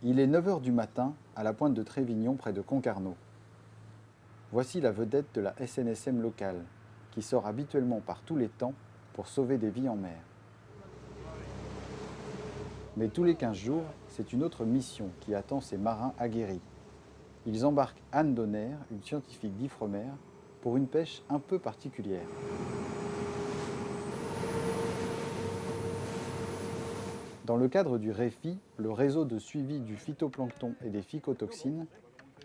Il est 9 heures du matin, à la pointe de Trévignon, près de Concarneau. Voici la vedette de la SNSM locale, qui sort habituellement par tous les temps pour sauver des vies en mer. Mais tous les 15 jours, c'est une autre mission qui attend ces marins aguerris. Ils embarquent Anne Donner, une scientifique d'Ifremer, pour une pêche un peu particulière. Dans le cadre du REFI, le réseau de suivi du phytoplancton et des phycotoxines,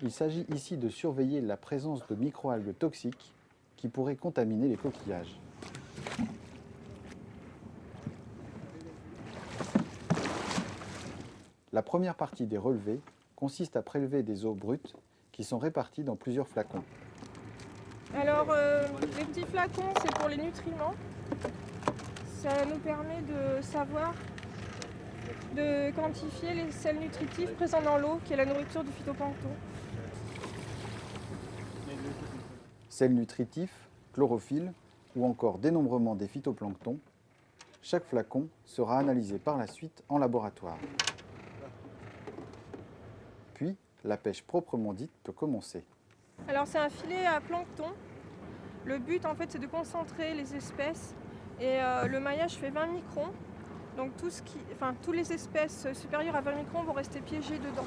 il s'agit ici de surveiller la présence de microalgues toxiques qui pourraient contaminer les coquillages. La première partie des relevés consiste à prélever des eaux brutes qui sont réparties dans plusieurs flacons. Alors, les petits flacons, c'est pour les nutriments. Ça nous permet de savoir, de quantifier les sels nutritifs présents dans l'eau, qui est la nourriture du phytoplancton. Sels nutritifs, chlorophylle ou encore dénombrement des phytoplanctons, chaque flacon sera analysé par la suite en laboratoire. Puis, la pêche proprement dite peut commencer. Alors, c'est un filet à plancton. Le but, en fait, c'est de concentrer les espèces. Et le maillage fait 20 microns. Donc, tous les espèces supérieures à 20 microns vont rester piégées dedans.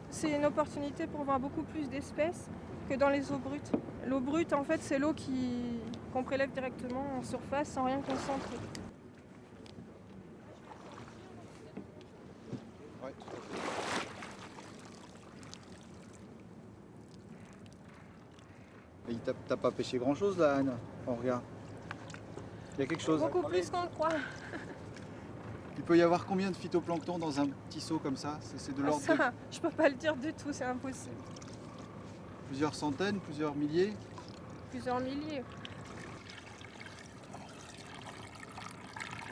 C'est une opportunité pour voir beaucoup plus d'espèces que dans les eaux brutes. L'eau brute, en fait, c'est l'eau qu'on prélève directement en surface sans rien concentrer. Ouais, tout à fait. Et t'as pas pêché grand chose là, Anne? On regarde. Il y a quelque chose. Beaucoup plus qu'on le croit. Il peut y avoir combien de phytoplancton dans un petit seau comme ça? C'est de l'ordre de Ça, je peux pas le dire du tout, c'est impossible. plusieurs centaines, plusieurs milliers? Plusieurs milliers.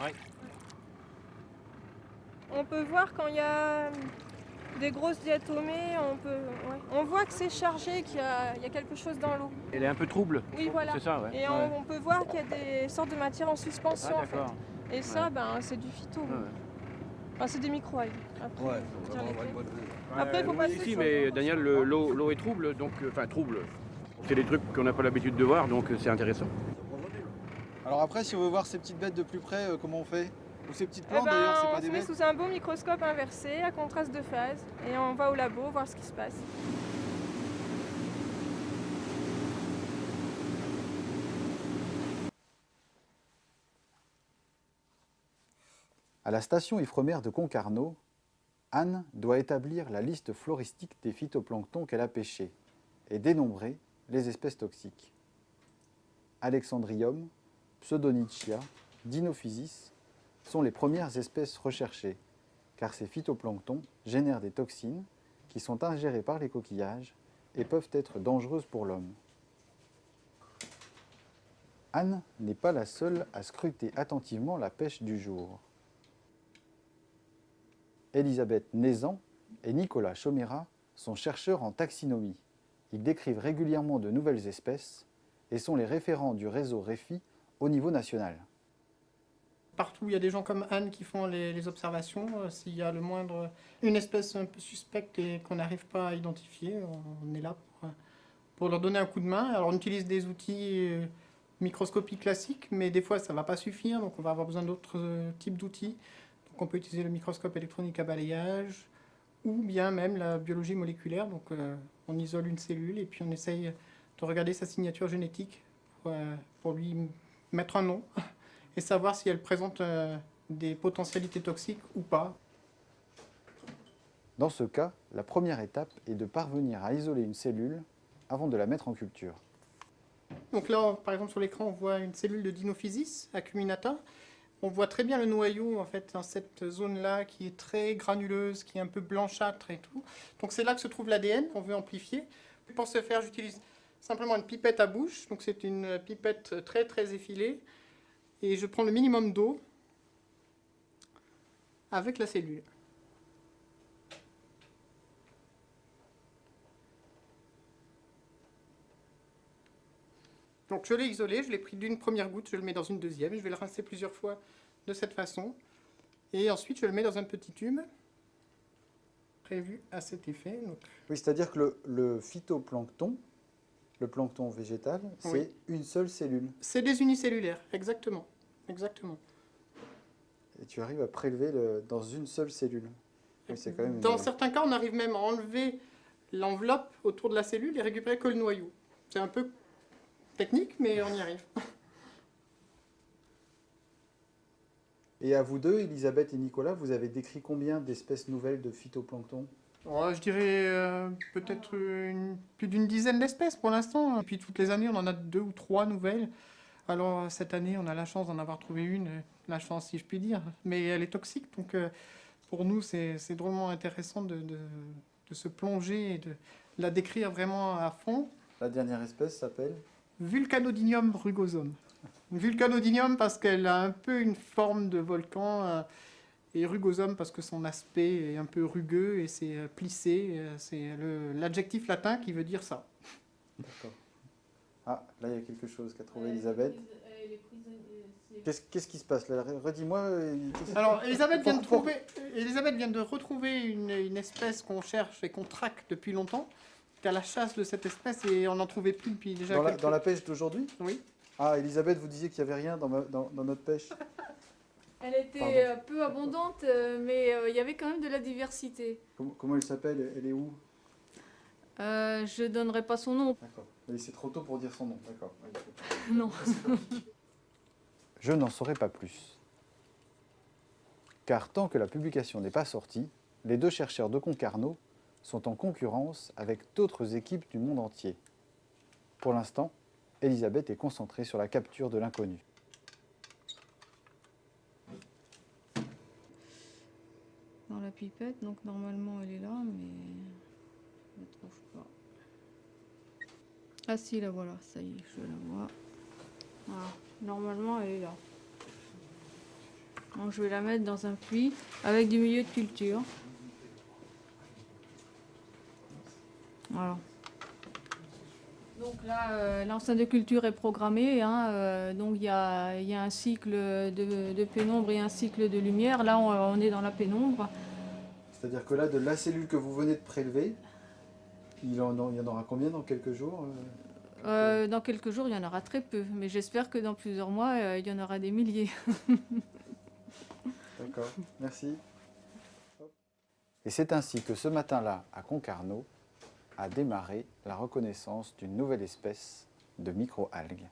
Ouais. On peut voir quand il y a des grosses diatomées, on voit que c'est chargé, qu'il y a quelque chose dans l'eau. Elle est un peu trouble. Oui, voilà. C'est ça, ouais. Et on peut voir qu'il y a des sortes de matières en suspension. Ah, En fait. d'accord. Et ça, c'est du phyto. Ouais, ouais. Enfin, c'est des microalgues. Après, Ouais, faut dire lesquelles. Ouais, Après, il faut passer ici, sur mais le- Daniel, l'eau est trouble, donc, enfin trouble. C'est des trucs qu'on n'a pas l'habitude de voir, donc c'est intéressant. Alors après, si on veut voir ces petites bêtes de plus près, comment on fait? Ou ces petites Eh plantes d'ailleurs, c'est on pas se des met bêtes? sous un beau microscope inversé à contraste de phase et on va au labo voir ce qui se passe. À la station Ifremer de Concarneau, Anne doit établir la liste floristique des phytoplanctons qu'elle a pêchés et dénombrer les espèces toxiques. Alexandrium, Pseudonychia, Dinophysis sont les premières espèces recherchées, car ces phytoplanctons génèrent des toxines qui sont ingérées par les coquillages et peuvent être dangereuses pour l'homme. Anne n'est pas la seule à scruter attentivement la pêche du jour. Elisabeth Nézan et Nicolas Chomera sont chercheurs en taxinomie. Ils décrivent régulièrement de nouvelles espèces et sont les référents du réseau REFI au niveau national. Partout, il y a des gens comme Anne qui font les observations. S'il y a une espèce un peu suspecte et qu'on n'arrive pas à identifier, on est là pour leur donner un coup de main. Alors on utilise des outils microscopiques classiques, mais des fois ça ne va pas suffire, donc on va avoir besoin d'autres types d'outils. Donc on peut utiliser le microscope électronique à balayage, ou bien même la biologie moléculaire. Donc on isole une cellule et puis on essaye de regarder sa signature génétique pour lui mettre un nom et savoir si elle présente des potentialités toxiques ou pas. Dans ce cas, la première étape est de parvenir à isoler une cellule avant de la mettre en culture. Donc là, par exemple, sur l'écran, on voit une cellule de Dinophysis acuminata. On voit très bien le noyau, en fait, dans cette zone-là, qui est très granuleuse, qui est un peu blanchâtre et tout. Donc c'est là que se trouve l'ADN qu'on veut amplifier. Pour ce faire, j'utilise simplement une pipette à bouche. Donc c'est une pipette très très effilée. Et je prends le minimum d'eau avec la cellule. Donc je l'ai isolé, je l'ai pris d'une première goutte, je le mets dans une deuxième, je vais le rincer plusieurs fois de cette façon. Et ensuite, je le mets dans un petit tube prévu à cet effet. Donc, Oui, c'est-à-dire que le phytoplancton, le plancton végétal, c'est Oui. une seule cellule. c'est des unicellulaires, exactement. Exactement. Et tu arrives à prélever dans une seule cellule. Oui, c'est quand même Dans certains cas, on arrive même à enlever l'enveloppe autour de la cellule et récupérer que le noyau. C'est un peu technique, mais on y arrive. Et à vous deux, Elisabeth et Nicolas, vous avez décrit combien d'espèces nouvelles de phytoplancton? Je dirais peut-être plus d'une dizaine d'espèces pour l'instant. Et puis toutes les années, on en a 2 ou 3 nouvelles. Alors cette année, on a la chance d'en avoir trouvé une, la chance si je puis dire, mais elle est toxique, donc pour nous, c'est drôlement intéressant de se plonger et de la décrire vraiment à fond. La dernière espèce s'appelle? Vulcanodinium rugosum. Vulcanodinium parce qu'elle a un peu une forme de volcan, et rugosum parce que son aspect est un peu rugueux et c'est plissé. C'est l'adjectif latin qui veut dire ça. D'accord. Ah, là, il y a quelque chose qu'a trouvé Elisabeth. Qu'est-ce qui se passe là? Redis-moi. Alors, Elisabeth vient de retrouver une espèce qu'on cherche et qu'on traque depuis longtemps. C'était à la chasse de cette espèce et on n'en trouvait plus depuis déjà Dans la pêche d'aujourd'hui? Oui. Ah, Elisabeth, vous disiez qu'il n'y avait rien dans notre pêche. Elle était peu abondante, mais il y avait quand même de la diversité. Comment elle s'appelle? Elle est où? Je donnerai pas son nom. D'accord. Mais c'est trop tôt pour dire son nom, d'accord. Non. Je n'en saurai pas plus. Car tant que la publication n'est pas sortie, les deux chercheurs de Concarneau sont en concurrence avec d'autres équipes du monde entier. Pour l'instant, Elisabeth est concentrée sur la capture de l'inconnu. Dans la pipette, donc normalement elle est là, mais je ne la trouve pas. Ah si, la voilà, ça y est, je la vois. Voilà. Normalement elle est là. Donc je vais la mettre dans un puits avec du milieu de culture. Voilà. Donc là, l'enceinte de culture est programmée. Hein, donc il y a un cycle de pénombre et un cycle de lumière. Là, on est dans la pénombre. C'est-à-dire que là, de la cellule que vous venez de prélever, il y en aura combien dans quelques jours? Dans quelques jours, il y en aura très peu. Mais j'espère que dans plusieurs mois, il y en aura des milliers. D'accord, merci. Et c'est ainsi que ce matin-là, à Concarneau, a démarré la reconnaissance d'une nouvelle espèce de micro-algues.